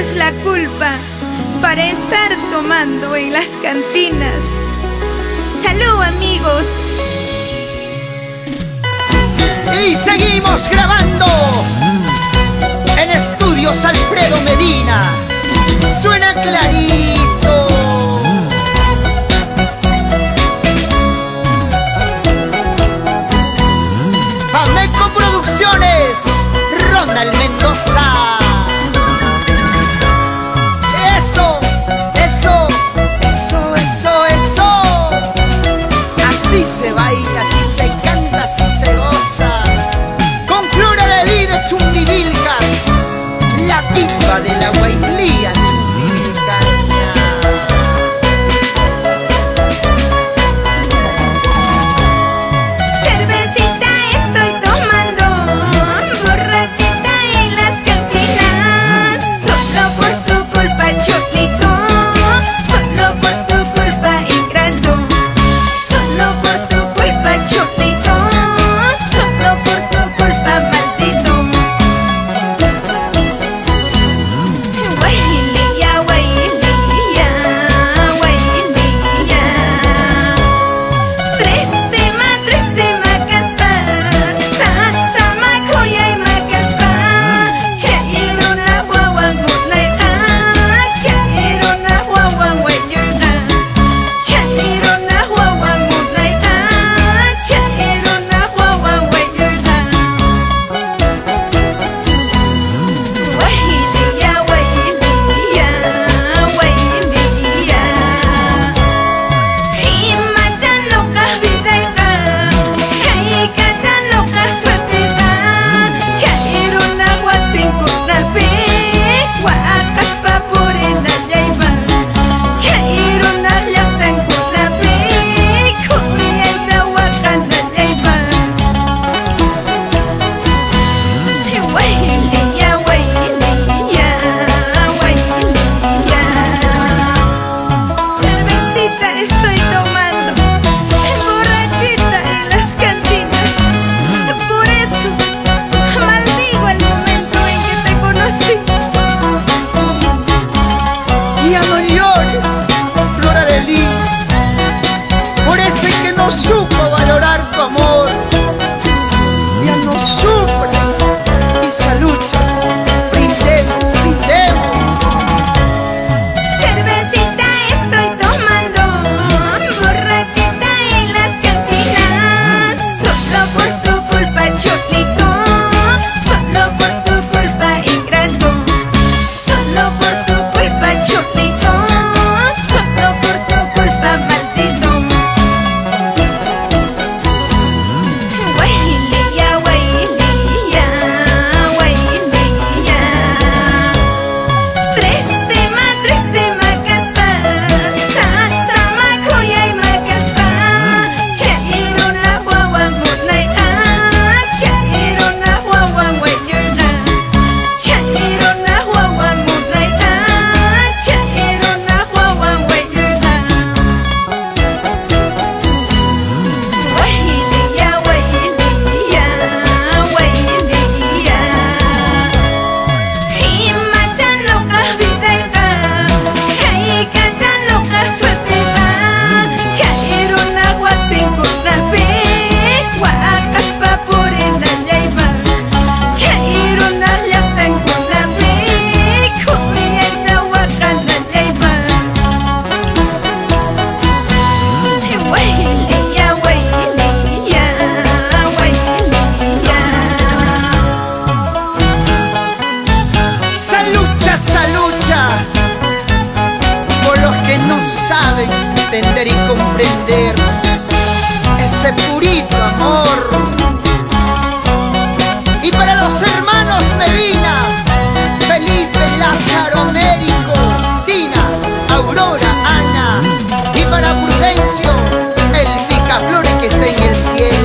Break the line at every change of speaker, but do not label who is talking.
tenemos la culpa para estar tomando en las cantinas. ¡Salud, amigos!
Y seguimos grabando en Estudios Alfredo Medina. Suena clarito. Pameco Producciones, Ronald Mendoza. Eso, eso, eso, eso, eso. Así se baila, así se canta, así se goza. Con Flora Lely de Chumbivilcas, la tipa de la Guailía Chumbivilcaña.
Cervecita estoy tomando, borrachita en las cantinas. Solo por tu culpa, Cholico, solo por tu culpa, ingrato. Solo por tu culpa, Cholico, solo por tu culpa, maldito. Guailía, guailía, guailía. Tres tema casta, sama koya y macasta. Chairona huawan mutlaika, chairona huawan huayuga. Chairona huawan mutlaika, chairona huawan huayuga. Guailía, guailía, guailía. Himachano kahvidayka, haykachano kasuatita. Chairona huasinkunapi, huakaspa purinallaypa. Chairona llaqtankunapi, khuyayta wakanallaypa. Guailía, guailía, guailía. Cervecita estoy tomando, borrachita en las cantinas. Por eso maldigo el momento en que te conocí.
Ya no llores, Flora Lely, por ese que no supo valorar tu amor. Ya no sufras, esa lucha, brindemos, brindemos.
Cervecita estoy tomando, borrachita en las cantinas. Solo por tu culpa, Cholico, solo por tu culpa, ingrato. Solo por tu culpa, Cholico, solo por tu culpa, maldito. Guailía, guailía, guailía. Tres tema casta, sama koya y macasta. Chairona huawan mutlaika, chairona huawan huayuga. Chairona huawan mutlaika, chairona huawan huayuga. Guailía, guailía, guailía. Himachano kahvidayka, haykachano kasuatita. Chairona huasinkunapi, huakaspa purinallaypa. Chairona llaqtankunapi, khuyayta wakanallaypa. Guailía, guailía, guailía.
Salucha, salucha, por los que no saben entender y comprender ese purito amor. Y para los hermanos Medina, Felipe, Lázaro, Américo, Tina, Aurora, Ana. Y para Prudencio, el picaflores que está en el cielo.